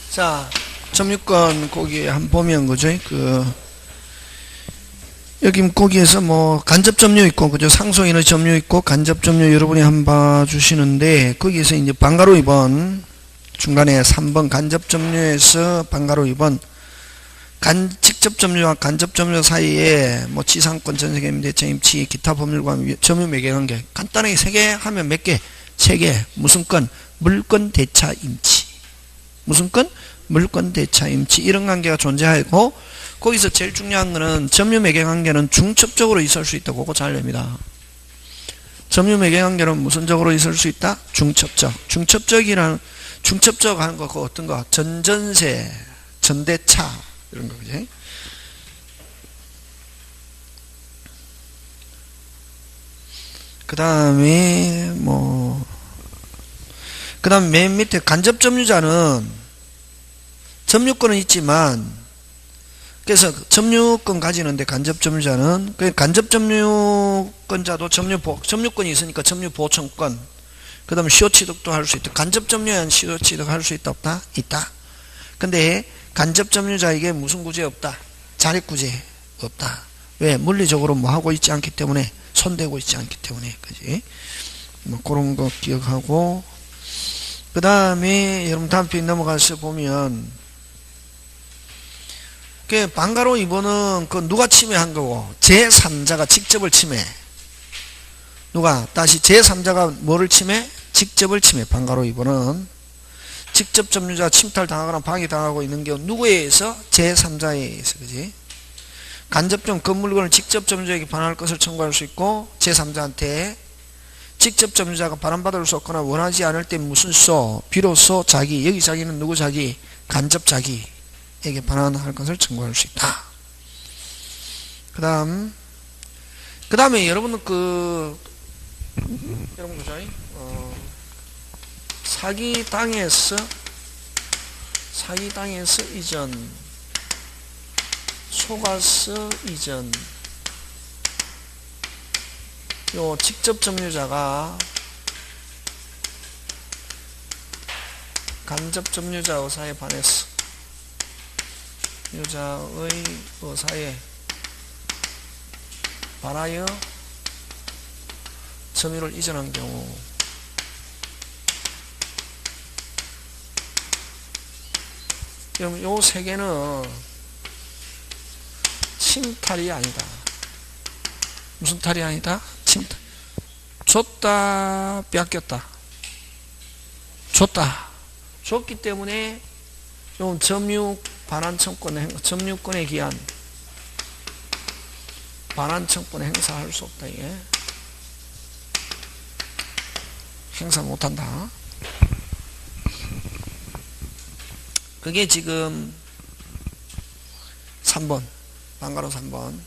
자, 점유권 거기에 한번 보면, 그죠? 여기 거기에서 뭐, 간접 점유 있고, 그죠? 상속인의 점유 있고, 간접 점유 여러분이 한번 봐주시는데, 거기에서 이제 방가로 2번, 중간에 3번 간접 점유에서 방가로 2번, 직접 점유와 간접 점유 사이에 뭐, 지상권, 전세계임, 대차, 임치, 기타 법률과 점유 매개관계. 간단하게 3개 하면 몇 개? 3개. 무슨 건? 물권, 대차, 임치. 무슨 건? 물권, 대차, 임치 이런 관계가 존재하고 거기서 제일 중요한 거는 점유 매개 관계는 중첩적으로 있을 수 있다고 그거 잘 냅니다. 점유 매개 관계는 무슨 적으로 있을 수 있다? 중첩적. 중첩적 하는 거 그거 어떤 거? 전전세, 전대차 이런 거 그지? 그 다음에 그 다음 맨 밑에 간접 점유자는 점유권은 있지만 그래서 점유권 가지는데 간접 점유자는 간접 점유권자도 점유권이 있으니까 점유보청권 그 다음에 시효취득도 할 수 있다. 간접 점유한 시효취득 할 수 있다 없다? 있다. 근데 간접 점유자에게 무슨 구제 없다? 자립구제 없다. 왜? 물리적으로 뭐 하고 있지 않기 때문에 손대고 있지 않기 때문에 그지? 뭐 그런 거 기억하고 그 다음에 여러분 다음 페이지 넘어가서 보면 그 방가로 2번은 그 누가 침해한 거고 제3자가 직접을 침해 누가 다시 제3자가 뭐를 침해? 직접을 침해. 방가로 2번은 직접 점유자가 침탈당하거나 방해당하고 있는 경우 누구에 의해서? 제3자에 의해서 그지? 간접점 건물권을 직접 점유자에게 반환할 것을 청구할 수 있고 제3자한테 직접 점유자가 반환받을 수 없거나 원하지 않을 때 무슨 소? 비로소 자기. 여기 자기는 누구 자기? 간접 자기에게 반환할 것을 청구할 수 있다. 그 다음에 여러분은 여러분 그죠? 사기당해서 이전, 속아서 이전, 요 직접 점유자가 간접 점유자 의사에 반해서 유자의 의사에 반하여 점유를 이전한 경우 그럼 요 세 개는 침탈이 아니다. 무슨 탈이 아니다? 침탈. 줬다, 뺏겼다. 줬기 때문에 좀 점유 점유권에 기한 반환청권 행사할 수 없다. 이게 행사 못한다. 그게 지금 3번 방가로 3번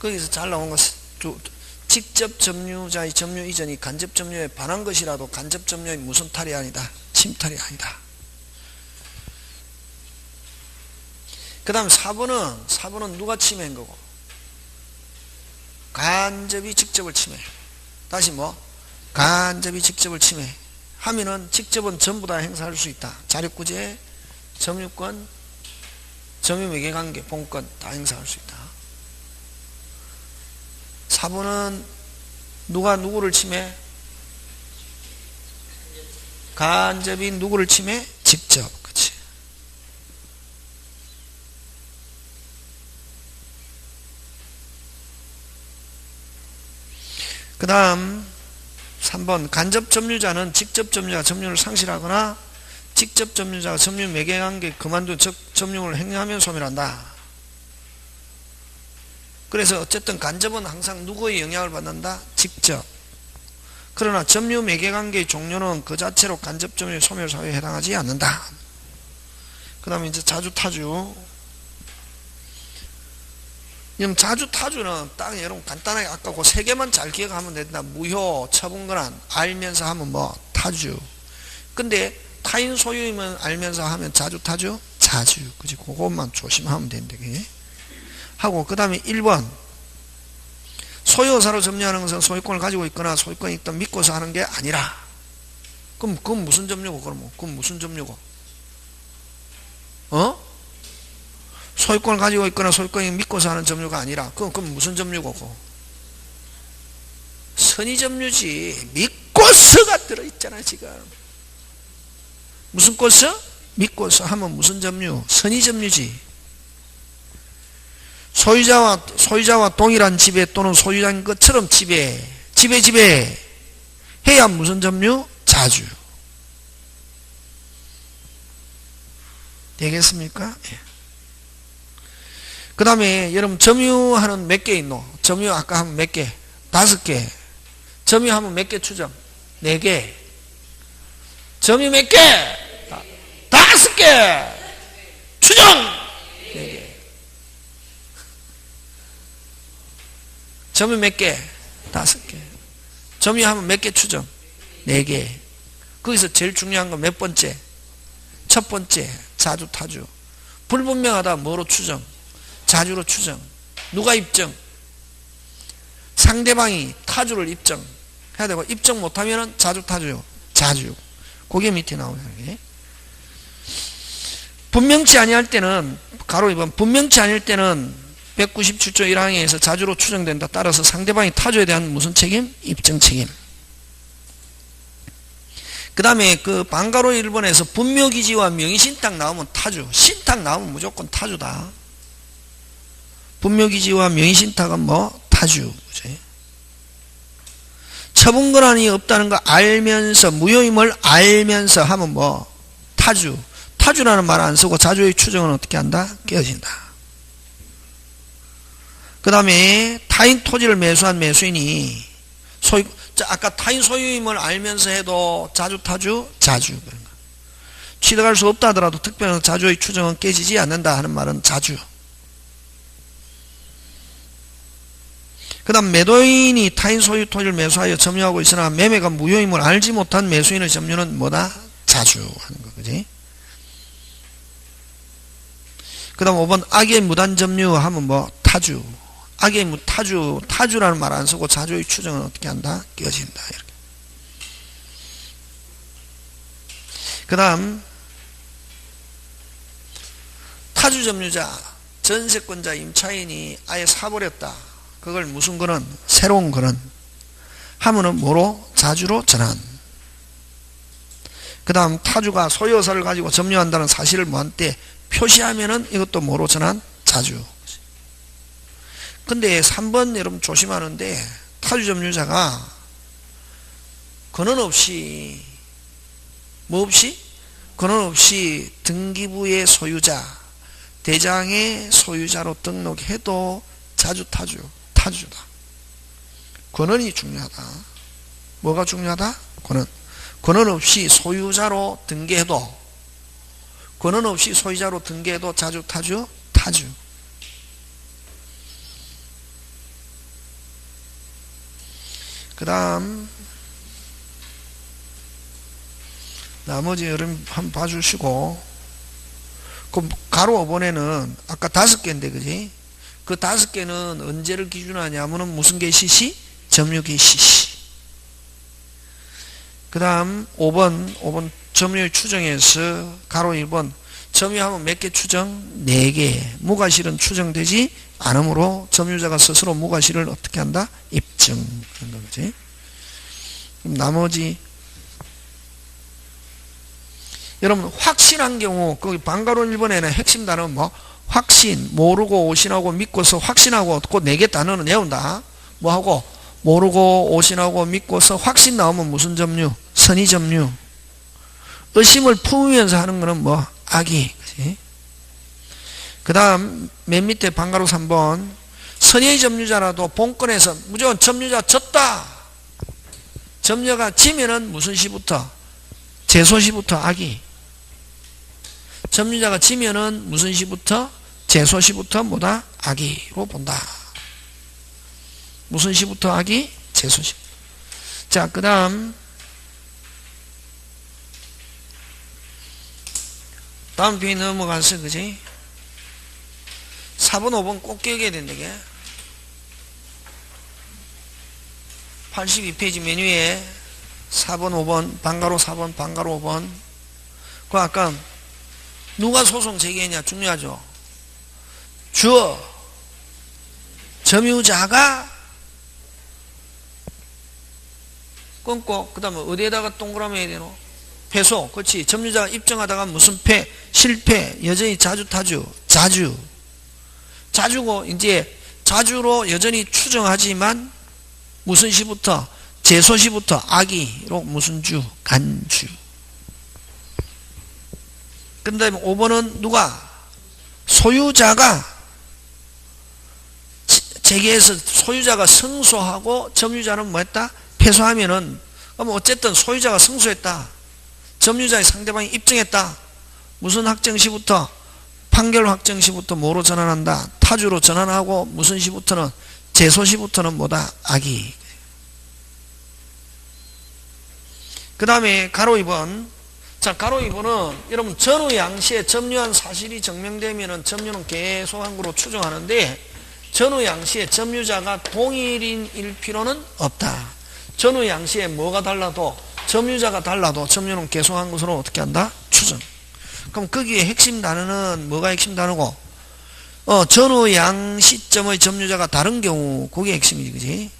거기서 잘 나온 것은 직접 점유자의 점유 이전이 간접 점유에 반한 것이라도 간접 점유의 무슨 탈이 아니다. 침탈이 아니다. 그 다음 4번은 누가 침해한 거고? 간접이 직접을 침해. 다시 간접이 직접을 침해. 하면은 직접은 전부 다 행사할 수 있다. 자력구제, 점유권, 점유매개관계, 본권 다 행사할 수 있다. 4번은 누가 누구를 침해? 간접이 누구를 침해? 직접. 그치? 그 다음 3번 간접 점유자는 직접 점유자가 점유를 상실하거나 직접 점유자가 점유 매개관계 그만둔 점유를 행하면 소멸한다. 그래서 어쨌든 간접은 항상 누구의 영향을 받는다? 직접. 그러나 점유 매개관계의 종료는 그 자체로 간접 점유 소멸 사유에 해당하지 않는다. 그 다음에 이제 자주타주. 그럼 자주타주는 딱 여러분 간단하게 아까 그 세 개만 잘 기억하면 된다. 무효, 처분권한, 알면서 하면 타주. 근데 타인 소유이면 알면서 하면 자주타주? 자주. 그지? 그것만 조심하면 된다. 그게. 하고 그 다음에 1번 소유사로 점유하는 것은 소유권을 가지고 있거나 소유권이 있던 믿고서 하는 게 아니라. 그럼 그건 무슨 점유고? 그건 무슨 점유고? 소유권을 가지고 있거나 소유권이 믿고서 하는 점유가 아니라 그건 무슨 점유고? 선의점유지. 믿고서가 들어있잖아 지금. 무슨 꼬서? 믿고서 하면 무슨 점유? 선의점유지. 소유자와 동일한 지배 또는 소유자인 것처럼 지배 해야 무슨 점유? 자주. 되겠습니까? 예. 그 다음에 여러분 점유하는 몇 개 있노? 점유 아까 하면 몇 개? 5개. 점유하면 몇 개 추정? 4개. 점유 몇 개? 5개. 추정 4개. 점유 몇 개? 5개. 점유하면 몇 개 추정? 4개. 거기서 제일 중요한 건 몇 번째? 첫 번째, 자주 타주. 불분명하다 뭐로 추정? 자주로 추정. 누가 입증? 상대방이 타주를 입증해야 되고, 입증 못하면 자주 타주요. 자주. 그게 밑에 나오는 게. 분명치 아니할 때는 가로 2번 분명치 아닐 때는 197조 1항에서 자주로 추정된다. 따라서 상대방이 타주에 대한 무슨 책임? 입증 책임. 그 다음에 그 방가로 1번에서 분묘기지와 명의신탁 나오면 타주. 신탁 나오면 무조건 타주다. 분묘기지와 명의신탁은 뭐? 타주. 그치? 처분권한이 없다는 거 알면서, 무효임을 알면서 하면 뭐? 타주. 타주라는 말 안 쓰고 자주의 추정은 어떻게 한다? 깨어진다. 그 다음에 타인 토지를 매수한 매수인이 아까 타인 소유임을 알면서 해도 자주 타주? 자주. 취득할 수 없다 하더라도 특별한 자주의 추정은 깨지지 않는다 하는 말은 자주. 그 다음 매도인이 타인 소유 토지를 매수하여 점유하고 있으나 매매가 무효임을 알지 못한 매수인의 점유는 뭐다? 자주 하는 거. 그지? 그 다음 5번 악의 무단 점유 하면 뭐? 타주. 악의 타주라는 말 안 쓰고 자주의 추정은 어떻게 한다? 깨어진다. 이렇게. 그 다음 타주 점유자, 전세권자 임차인이 아예 사버렸다. 그걸 무슨 거는? 새로운 거는 하면은 뭐로? 자주로 전환. 그 다음 타주가 소유사를 가지고 점유한다는 사실을 뭐한테 표시하면은 이것도 뭐로 전환? 자주. 근데 3번 여러분 조심하는데 타주 점유자가 근원 없이 뭐 없이? 근원 없이 등기부의 소유자, 대장의 소유자로 등록해도 자주 타주다. 근원이 중요하다. 뭐가 중요하다? 근원 없이 소유자로 등기해도, 근원 없이 소유자로 등기해도 자주 타주. 그 다음 나머지 여러분 한번 봐주시고, 그 가로 5번에는 아까 5개인데 그지? 그 5개는 언제를 기준으로 하냐면은 무슨 개시시? 점유기 시시. 그 다음 5번 점유의 추정에서 가로 1번 점유하면 몇 개 추정? 4개. 무과실은 추정되지 않으므로 점유자가 스스로 무과실을 어떻게 한다? 입증하는 거지. 그럼 나머지 여러분 확신한 경우 거기 방가로 1번에는 핵심 단어는 뭐? 확신, 모르고 오신하고 믿고서 확신하고 그 4개 단어는 외운다. 뭐하고? 모르고 오신하고 믿고서 확신 나오면 무슨 점유? 선의 점유. 의심을 품으면서 하는 거는 뭐? 악의. 그 다음 맨 밑에 방가로 3번 선의 점유자라도 본건에서 무조건 점유자 졌다. 점유가 지면은 무슨 시부터? 제소시부터 악의. 점유자가 지면은 무슨 시부터? 제소시부터 뭐다? 악의로 본다. 무슨 시부터 악의? 제소시. 자, 그 다음 페이지 넘어가서 그지? 4번, 5번 꼭 기억해야 된다, 이게. 82페이지 메뉴에 4번, 5번, 방가로 4번, 방가로 5번. 그 아까 누가 소송 제기했냐 중요하죠. 주어, 점유자가 끊고 그 다음에 어디에다가 동그라미 해야 되노? 패소. 그렇지. 점유자가 입증하다가 무슨 패? 실패. 여전히 자주 타주. 자주. 자주고 이제 자주로 여전히 추정하지만 무슨 시부터? 제소시부터 악의로 무슨 주? 간주. 그 다음에 5번은 누가? 소유자가 제기해서 소유자가 승소하고 점유자는 뭐 했다? 패소하면은 그럼 어쨌든 소유자가 승소했다. 점유자의 상대방이 입증했다. 무슨 확정시부터? 판결 확정시부터 뭐로 전환한다? 타주로 전환하고 무슨 시부터는? 제소시부터는 뭐다? 악의. 그 다음에 가로 2번. 자, 가로 2번은 여러분 전후 양시에 점유한 사실이 증명되면은 점유는 계속한 거로 추정하는데 전후 양시에 점유자가 동일인일 필요는 없다. 전후 양시에 뭐가 달라도 점유자가 달라도 점유는 계속한 것으로 어떻게 한다? 추정. 그럼 거기에 핵심 단어는 뭐가 핵심 단어고? 전후 양 시점의 점유자가 다른 경우 그게 핵심이지, 그지?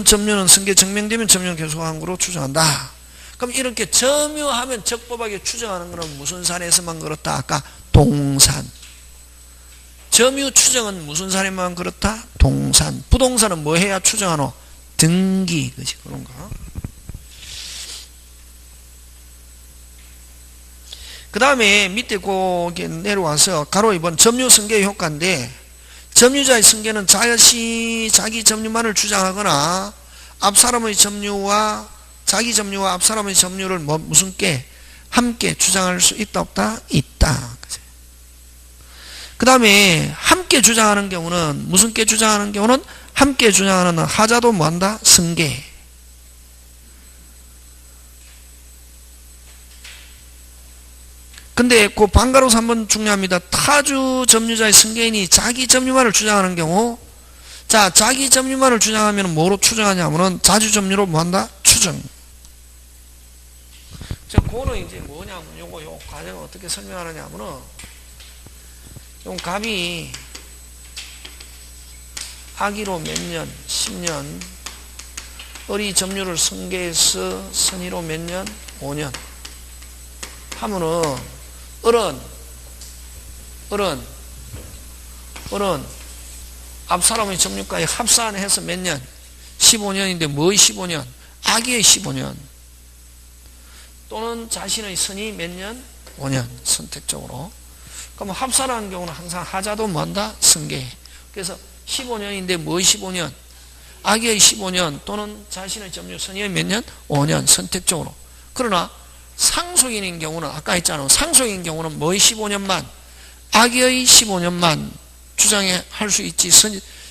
점유는 승계 증명되면 점유는 계속한 거로 추정한다. 그럼 이렇게 점유하면 적법하게 추정하는 것은 무슨 사례에서만 그렇다? 아까 동산. 점유 추정은 무슨 사례만 그렇다? 동산. 부동산은 뭐 해야 추정하노? 등기. 그지? 그런가? 그 다음에 밑에 거기 내려와서 가로 2번 점유 승계의 효과인데 점유자의 승계는 자기 점유만을 주장하거나 앞사람의 점유와 자기 점유와 앞사람의 점유를 무슨 께? 함께 주장할 수 있다 없다? 있다. 그 다음에 함께 주장하는 경우는 무슨 께 주장하는 경우는 함께 주장하는 하자도 뭐한다? 승계. 근데 그 방가로 3번 중요합니다. 타주 점유자의 승계인이 자기 점유만을 주장하는 경우, 자, 자기 점유만을 주장하면 뭐로 추정하냐면은 자주 점유로 뭐한다? 추정. 자, 그거는 이제 뭐냐면 요 과정을 어떻게 설명하느냐면은 요 갑이 악의로 몇 년? 10년. 을이 점유를 승계해서 선의로 몇 년? 5년. 하면은 을은 앞사람의 점유까지 합산해서 몇 년? 15년인데 뭐의 15년? 악의의 15년. 또는 자신의 선이 몇 년? 5년. 선택적으로. 그럼 합산하는 경우는 항상 하자도 뭐한다? 승계. 그래서 15년인데 뭐의 15년? 악의의 15년 또는 자신의 점유 선의의 몇 년? 5년. 선택적으로. 그러나 상속인인 경우는 아까 했잖아. 상속인 경우는 뭐의 15년만? 악의의 15년만 주장해 할 수 있지.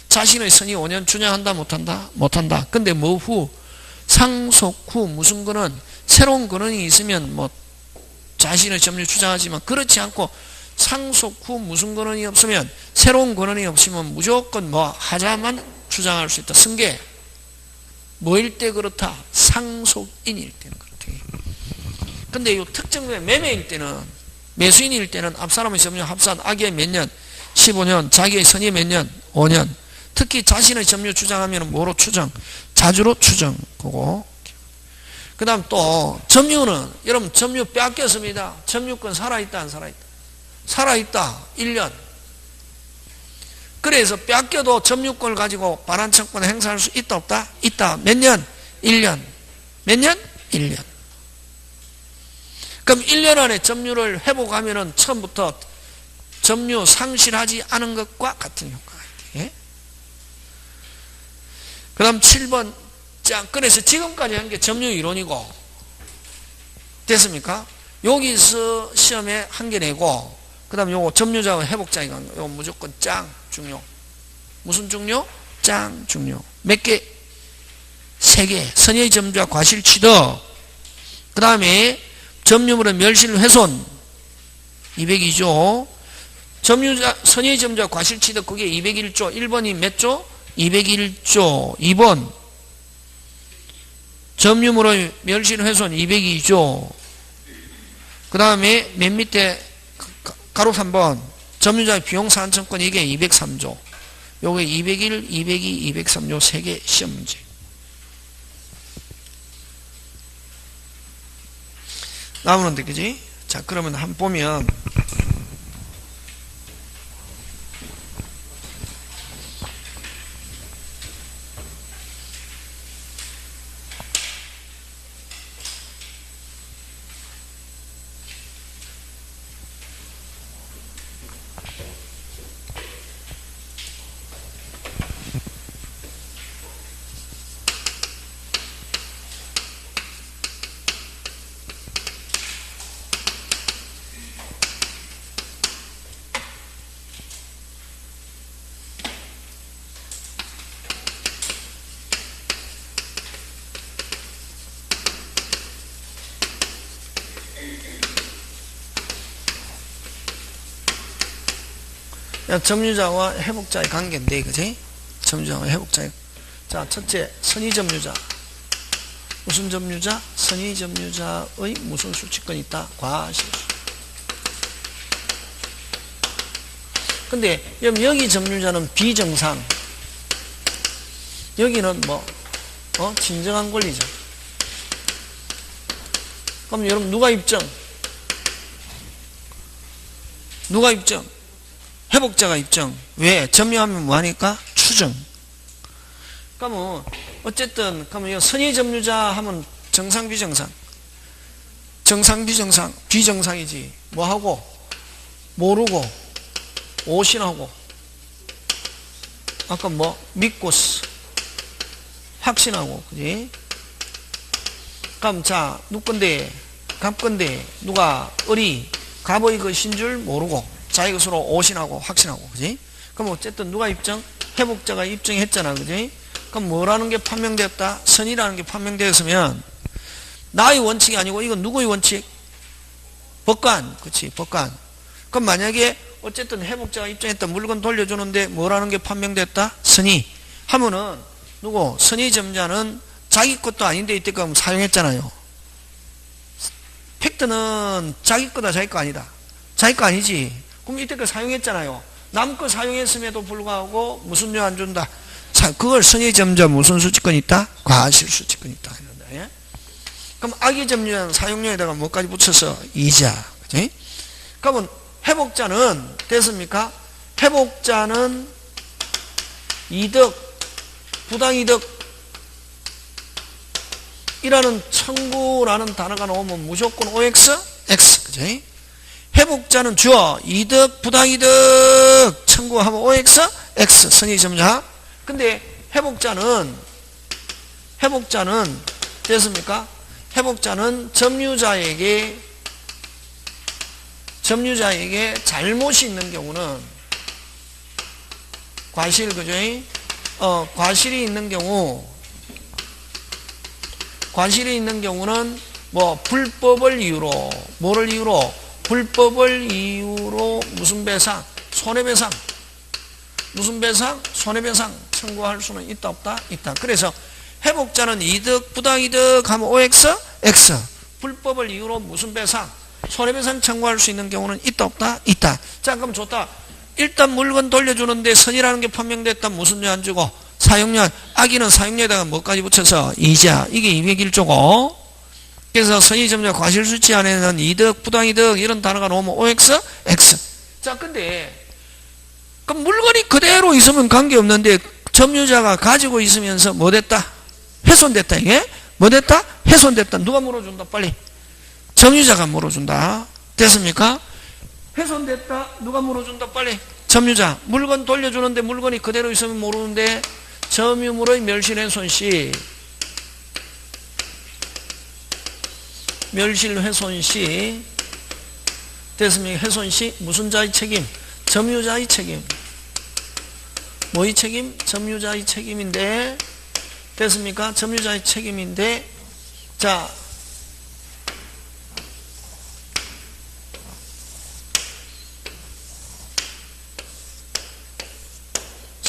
자신의 선의 5년 주장한다 못한다? 못한다. 근데 뭐 후? 상속 후 무슨 근원? 새로운 근원이 있으면 뭐 자신의 점유 주장하지만 그렇지 않고 상속 후 무슨 근원이 없으면 새로운 근원이 없으면 무조건 뭐 하자만 주장할 수 있다. 승계. 뭐일 때 그렇다? 상속인일 때는 그렇다. 근데 이 특정의 매매일 때는 매수인일 때는 앞사람의 점유 합산 악의의 몇 년? 15년. 자기의 선의 몇 년? 5년. 특히 자신의 점유 주장하면 뭐로 추정? 자주로 추정. 그거. 그 다음 또 점유는 여러분 점유 빼앗겼습니다. 점유권 살아있다 안 살아있다? 살아있다. 1년. 그래서 빼앗겨도 점유권을 가지고 반환청권을 행사할 수 있다 없다? 있다. 몇 년? 1년. 몇 년? 1년. 그럼 1년 안에 점유를 회복하면은 처음부터 점유 상실하지 않은 것과 같은 효과가 있대. 그 다음 7번. 자, 그래서 지금까지 한 게 점유 이론이고, 됐습니까? 여기서 시험에 한 개 내고, 그 다음 요거 점유자와 회복자이가, 요거 무조건 짱, 중요. 무슨 중요? 짱, 중요. 몇 개? 3개. 선의의 점유자 과실 취득. 그 다음에 점유물의 멸실 훼손. 202조. 점유자, 선의 점유자 과실취득 그게 201조. 1번이 몇 조? 201조. 2번 점유물의 멸실훼손 202조. 그 다음에 맨 밑에 가로 3번 점유자의 비용 사안청권 이게 203조. 요게 201, 202, 203조 3개 시험 문제. 나오는데 그지? 자 그러면 한번 보면 점유자와 회복자의 관계인데 그지? 점유자와 회복자의. 자 첫째 선의점유자. 무슨 점유자? 선의점유자의 무슨 수취권이 있다? 과실수. 근데 여기 점유자는 비정상, 여기는 뭐 진정한 권리죠. 그럼 여러분 누가 입증? 누가 입증? 회복자가 입증. 왜? 점유하면 뭐하니까? 추정. 그러면 어쨌든 그러면 선의 점유자 하면 정상 비정상? 정상 비정상? 비정상이지. 뭐하고? 모르고 오신하고 아까 뭐 믿고스 확신하고 그지? 그럼 자 누건데 갑건데 누가 을이 갑의 것인 줄 모르고 자기 것으로 오신하고 확신하고 그지? 그럼 어쨌든 누가 입증? 회복자가 입증했잖아 그지? 그럼 뭐라는 게 판명되었다? 선이라는 게 판명되었으면 나의 원칙이 아니고 이건 누구의 원칙? 법관. 그치 법관. 그럼 만약에 어쨌든 회복자가 입증했다 물건 돌려주는데 뭐라는 게 판명됐다? 선의 하면은 누구? 선의 점자는 자기 것도 아닌데 이때까지 사용했잖아요. 팩트는 자기 거다 자기 거 아니다. 자기 거 아니지. 그럼 이때까지 사용했잖아요. 남 거 사용했음에도 불구하고 무슨 료 안 준다? 그걸 선의 점자 무슨 수치권 있다? 과실 수치권 있다. 예? 그럼 악의 점유자는 사용료에다가 뭐까지 붙여서 이자. 그치? 그러면 회복자는 됐습니까? 회복자는 이득, 부당이득 이라는 청구라는 단어가 나오면 무조건 OX, X. 그치? 회복자는 주어, 이득, 부당이득 청구하면 OX, X. 선의 점자. 근데 회복자는 됐습니까? 회복자는 점유자에게 잘못이 있는 경우는 과실, 그죠? 과실이 있는 경우는 뭐 불법을 이유로, 뭐를 이유로? 불법을 이유로 무슨 배상? 손해배상. 무슨 배상? 손해배상 청구할 수는 있다 없다? 있다. 그래서 회복자는 이득, 부당이득 하면 OX, X. 불법을 이유로 무슨 배상? 손해배상 청구할 수 있는 경우는 있다 없다? 있다. 자 그럼 좋다. 일단 물건 돌려주는데 선이라는 게 판명됐다. 무슨 료 안 주고? 사용료. 악의는 사용료에다가 뭐까지 붙여서? 이자. 이게 201조고. 그래서 선의 점자 과실수치 안에는 이득, 부당이득 이런 단어가 나오면 OX, X. 자 근데 그럼 물건이 그대로 있으면 관계없는데 점유자가 가지고 있으면서 뭐 됐다? 훼손됐다. 이게? 뭐 됐다? 훼손됐다. 누가 물어준다? 빨리. 점유자가 물어준다. 됐습니까? 훼손됐다. 누가 물어준다? 빨리. 점유자. 물건 돌려주는데 물건이 그대로 있으면 모르는데 점유물의 멸실훼손 시 됐습니까? 훼손 시 무슨 자의 책임? 점유자의 책임. 뭐의 책임? 점유자의 책임인데 됐습니까? 점유자의 책임인데 자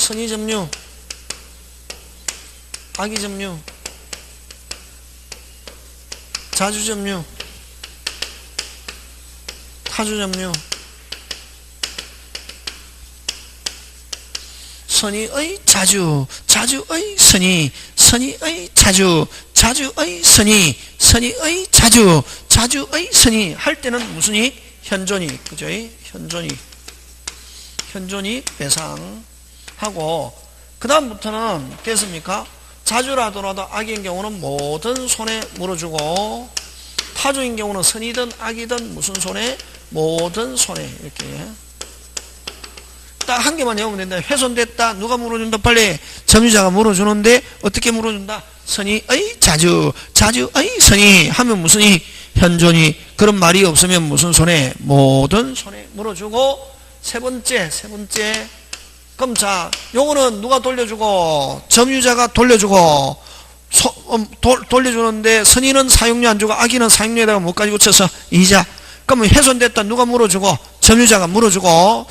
선의점유, 악의점유, 자주점유, 타주점유, 선의의 자주, 자주의 선의, 선의의 자주, 자주의 선의, 선의의 자주, 자주의 선의 할 때는 무슨 이? 현존이, 그죠? 현존이, 현존이 배상하고, 그 다음부터는 됐습니까? 자주라더라도 악인 경우는 모든 손에 물어주고, 타주인 경우는 선이든 악이든 무슨 손에? 모든 손에 이렇게 딱 한 개만 외우면 된다. 훼손됐다. 누가 물어준다? 빨리 점유자가 물어주는데 어떻게 물어준다? 선의의 자주, 자주의 선의 하면 무슨 이? 현존이. 그런 말이 없으면 무슨 손에? 모든 손에 물어주고, 세 번째 그럼 자, 요거는 누가 돌려주고? 점유자가 돌려주고, 돌려주는데 선의는 사용료 안 주고 악의는 사용료에다가 뭐까지 붙여서 이자. 그러면 훼손됐다. 누가 물어주고? 점유자가 물어주고,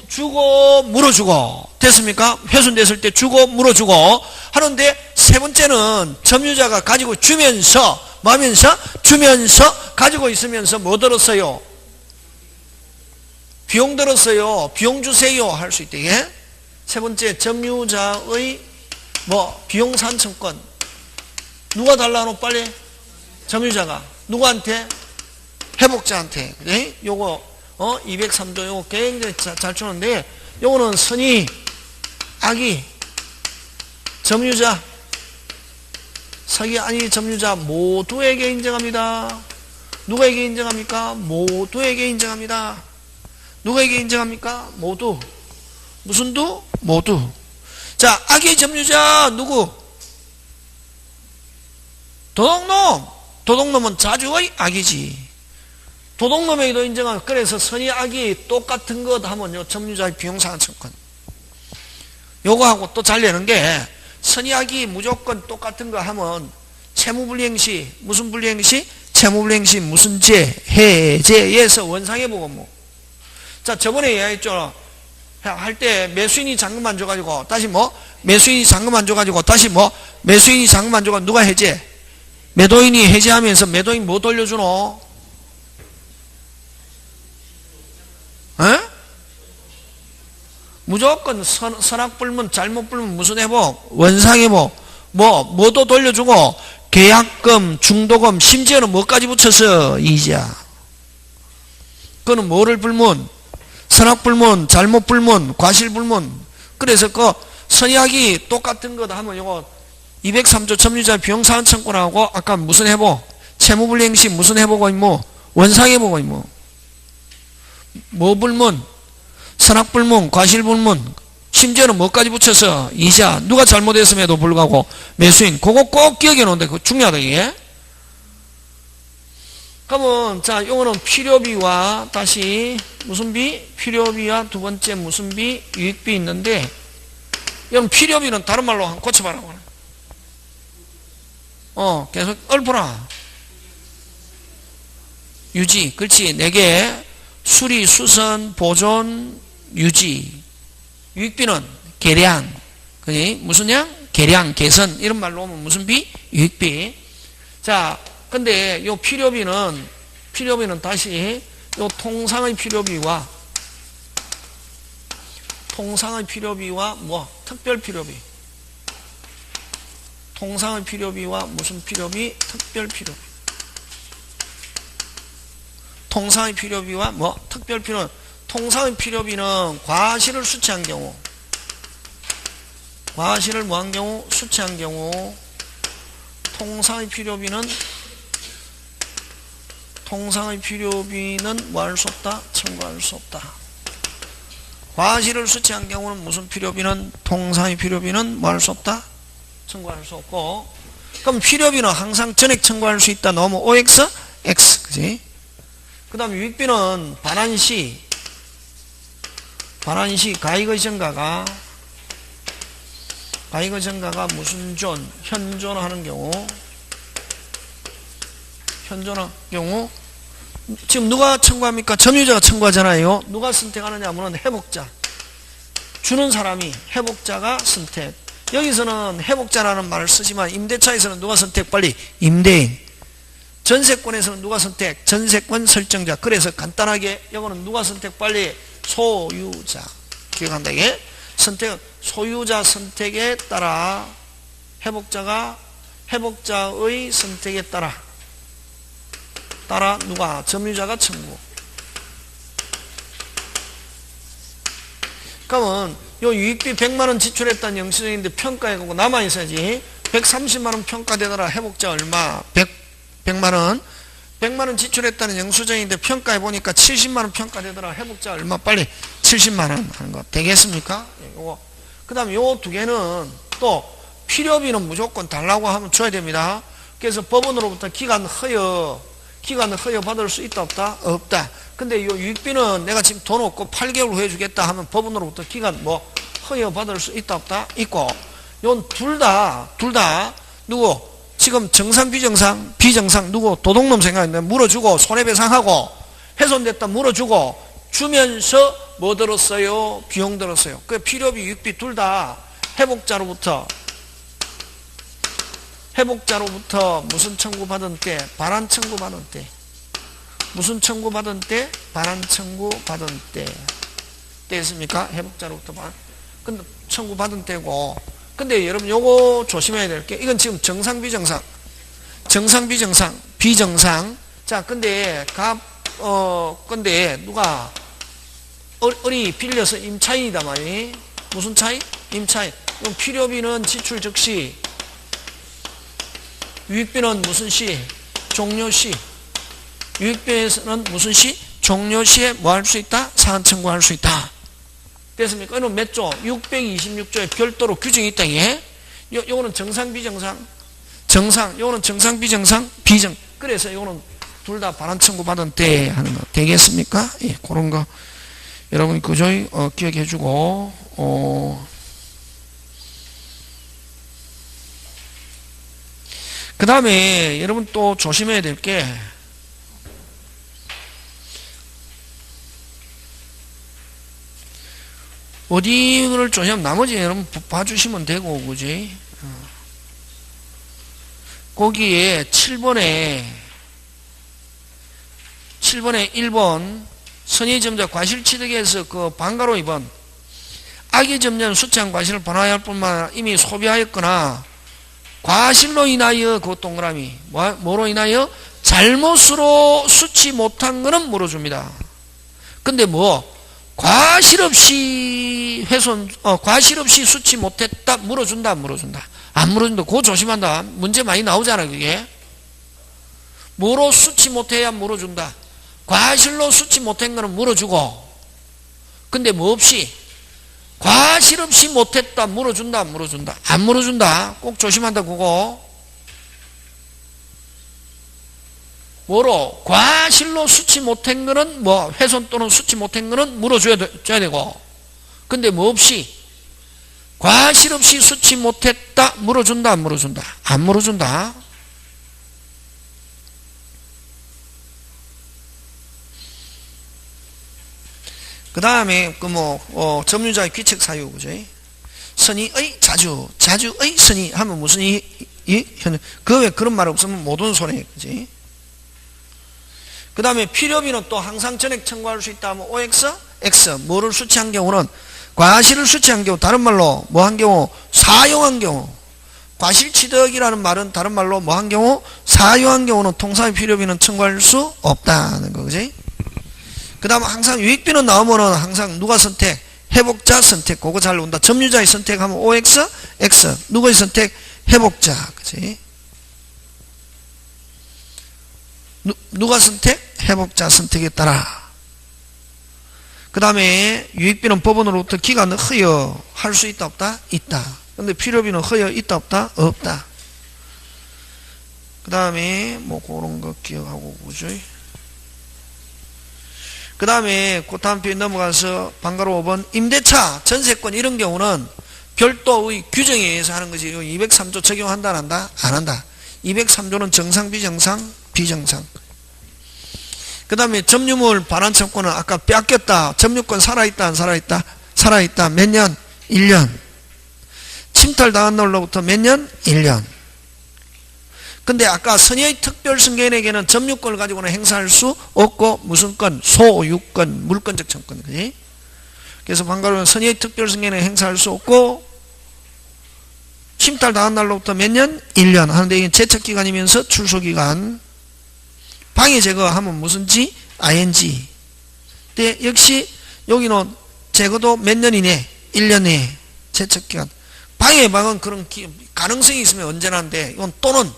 주고 물어주고. 됐습니까? 훼손됐을 때 주고 물어주고 하는데, 세 번째는 점유자가 가지고 주면서 뭐 하면서? 주면서 가지고 있으면서 뭐 들었어요? 비용 들었어요. 비용 주세요 할 수 있대. 예? 세 번째 점유자의 뭐 비용 산청권 누가 달라노? 빨리 점유자가. 누구한테? 회복자한테. 그래? 요거 203조 요거 굉장히 잘 주는데, 요거는 선의, 악의, 점유자, 사기 아니 점유자 모두에게 인정합니다. 누구에게 인정합니까? 모두에게 인정합니다. 누구에게 인정합니까? 모두. 무슨 두? 모두. 자, 악의 점유자 누구? 도둑놈. 도둑놈은 자주의 악이지. 도둑놈에게도 인정하고. 그래서 선의 악이 똑같은 것 하면요, 점유자의 비용상환청권. 요거하고 또 잘 내는 게, 선의 악이 무조건 똑같은 거 하면 채무불이행시 무슨 불이행시? 채무불이행시 무슨 죄? 해제에서 원상회복은 뭐. 자, 저번에 이야기했죠. 할 때 매수인이 잔금 안 줘가지고 다시 뭐? 매수인이 잔금 안 줘가지고 다시 뭐? 매수인이 잔금 안 줘가지고 누가 해제? 매도인이 해제하면서 매도인 뭐 돌려주노? 에? 무조건 선악불문, 잘못불문 무슨 회복? 원상회복. 뭐도 돌려주고, 계약금, 중도금, 심지어는 뭐까지 붙여서 이자. 그거는 뭐를 불문? 선악불문, 잘못불문, 과실불문. 그래서 그 선의악이 똑같은 거다 하면 요거 203조 점유자 비용상환청권하고 아까 무슨 회복? 채무불이행시 무슨 회복의 임무? 원상회복의 임무. 뭐 불문? 선악불문, 과실불문, 심지어는 뭐까지 붙여서 이자. 누가 잘못했음에도 불구하고 매수인. 그거 꼭 기억해 놓는데 그거 중요하다 이게. 그러면 자, 요거는 필요비와 다시 무슨 비? 필요비와 두 번째 무슨 비? 유익비 있는데, 여러분 필요비는 다른 말로 한번 고쳐봐라고. 계속 읊어라. 유지. 그렇지. 4개. 수리, 수선, 보존, 유지. 유익비는 계량. 그지? 무슨 양? 계량, 개선. 이런 말로 하면 무슨 비? 유익비. 자, 근데 요 필요비는 다시 요 통상의 필요비와 뭐? 특별 필요비. 통상의 필요비와 무슨 필요비? 특별 필요비. 통상의 필요비와 뭐? 특별 필요비. 통상의 필요비는 과실을 수취한 경우, 과실을 뭐한 경우? 수취한 경우. 통상의 필요비는 뭐 할 수 없다? 청구할 수 없다. 과실을 수취한 경우는 무슨 필요비는? 통상의 필요비는 뭐 할 수 없다? 청구할 수 없고. 그럼 필요비는 항상 전액 청구할 수 있다. 너무 OX, X. 그지? 그 다음 유익비는 반환시 가액의 증가가 무슨 존? 현존하는 경우. 지금 누가 청구합니까? 점유자가 청구하잖아요. 누가 선택하느냐 하면 회복자. 주는 사람이 회복자가 선택. 여기서는 회복자라는 말을 쓰지만 임대차에서는 누가 선택? 빨리 임대인. 전세권에서는 누가 선택? 전세권 설정자. 그래서 간단하게 이거는 누가 선택? 빨리 소유자. 기억한다 이게. 선택은 소유자 선택에 따라 회복자가 회복자의 선택에 따라 누가? 점유자가 청구. 그러면 요 유익비 100만원 지출했다는 영수증인데 평가해가고 남아있어야지. 130만원 평가되더라. 회복자 얼마? 100만원. 100만원 지출했다는 영수증인데 평가해보니까 70만원 평가되더라. 회복자 얼마? 빨리 70만원 하는 거 되겠습니까? 요거. 그 다음에 요 두 개는 또 필요비는 무조건 달라고 하면 줘야 됩니다. 그래서 법원으로부터 기간 허여 받을 수 있다 없다? 없다. 근데 요 유익비는 내가 지금 돈 없고 8개월 후에 주겠다 하면 법원으로부터 기간 허여 받을 수 있다 없다? 있고. 요 둘 다 누구? 지금 정상 비정상 누구? 도둑놈 생각했는데 물어주고 손해배상하고 훼손됐다 물어주고 주면서 뭐 들었어요? 비용 들었어요. 그 필요비 유익비 둘 다 회복자로부터 무슨 청구받은 때? 반환 청구받은 때. 무슨 청구받은 때? 반환 청구받은 때. 됐습니까? 회복자로부터 반환. 근데 청구받은 때고. 근데 여러분 요거 조심해야 될 게, 이건 지금 정상 비정상. 비정상. 자, 근데 근데 누가 을이 빌려서 임차인이다 말이. 무슨 차인? 임차인. 그럼 필요비는 지출 즉시, 유익비는 무슨 시? 종료시. 유익비에서는 무슨 시? 종료시에 뭐 할 수 있다? 사안 청구할 수 있다. 됐습니까? 이건 몇 조? 626조에 별도로 규정이 있다. 이게. 요거는 정상 비정상. 요거는 정상 비정상. 그래서 요거는 둘 다 반환 청구 받은 때 하는 거 되겠습니까? 예, 그런 거 여러분 그저 기억해 주고 그 다음에 여러분 또 조심해야 될 게, 어디를 조심, 나머지 여러분 봐주시면 되고, 그지? 거기에 7번에 1번 선의점자 과실취득에서 그 반가로 2번 악의점자는 수치한 과실을 반환해야 할 뿐만 아니라 이미 소비하였거나 과실로 인하여 그 동그라미 뭐로 인하여 잘못으로 수치 못한 거는 물어줍니다. 근데 과실 없이 과실 없이 수치 못했다 물어준다 안 물어준다? 안 물어준다. 그거 조심한다. 문제 많이 나오잖아 그게. 뭐로 수치 못해야 물어준다. 과실로 수치 못한 거는 물어주고, 근데 뭐 없이 과실 없이 못했다 물어준다 안 물어준다? 안 물어준다. 꼭 조심한다 그거. 뭐로? 과실로 수치 못한 거는 훼손 또는 수치 못한 거는 물어줘야 되고, 근데 뭐 없이 과실 없이 수치 못했다 물어준다 안 물어준다? 안 물어준다. 그 다음에 점유자의 귀책 사유, 그죠? 선의의 자주의 선의 하면 무슨 그 왜 그런 말 없으면 모든 손해, 그지? 그 다음에 필요비는 또 항상 전액 청구할 수 있다 하면 OX, X. 뭐를 수치한 경우는 과실을 수치한 경우, 다른 말로 한 경우? 사용한 경우. 과실취득이라는 말은 다른 말로 한 경우? 사용한 경우는 통상의 필요비는 청구할 수 없다는 거, 그지? 그 다음 항상 유익비는 나오면은 항상 누가 선택? 회복자 선택. 그거 잘 온다. 점유자의 선택하면 OX, X. 누구의 선택? 회복자. 그치? 누가 선택? 회복자 선택에 따라. 그 다음에 유익비는 법원으로부터 기간 허여 할 수 있다 없다? 있다. 근데 필요비는 허여 있다 없다? 없다. 그 다음에 그런 거 기억하고 그죠? 그 다음에 그 다음 페이지 넘어가서 반가로 5번 임대차, 전세권 이런 경우는 별도의 규정에 의해서 하는 거지. 203조 적용한다 안 한다? 안 한다. 203조는 정상 비정상. 그 다음에 점유물 반환 청구는 아까 뺏겼다. 점유권 살아있다 안 살아있다? 살아있다. 몇 년? 1년. 침탈당한 날로부터 몇 년? 1년. 근데 아까 선의의 특별승계인에게는 점유권을 가지고는 행사할 수 없고 무슨 권? 소유권, 물권적 청권. 그지? 그래서 방금 선의의 특별승계인에 행사할 수 없고 침탈당한 날로부터 몇 년? 1년 하는데 이게 제척기간이면서 출소기간. 방해 제거하면 무슨 지? ing. 근데 역시 여기는 제거도 몇 년이네? 1년 내에 제척기간. 방해 예방은 그런 가능성이 있으면 언제나인데 이건 또는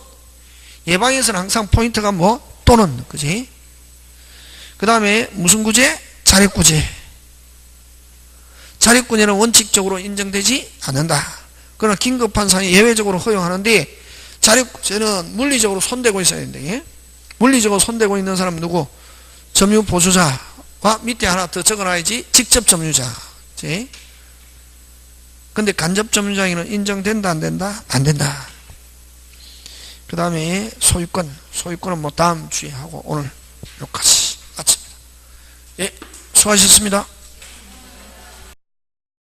예방에서는 항상 포인트가 뭐? 또는. 그지? 그 다음에 무슨 구제? 자력구제. 자력구제는 원칙적으로 인정되지 않는다. 그러나 긴급한 상황에 예외적으로 허용하는데 자력구제는 물리적으로 손대고 있어야 된대. 물리적으로 손대고 있는 사람은 누구? 점유 보조자와 밑에 하나 더 적어놔야지. 직접 점유자. 그치? 근데 간접 점유자에게는 인정된다 안 된다? 안 된다. 그 다음에 소유권. 소유권은 뭐 다음 주에 하고 오늘 여기까지 마칩니다. 예, 수고하셨습니다.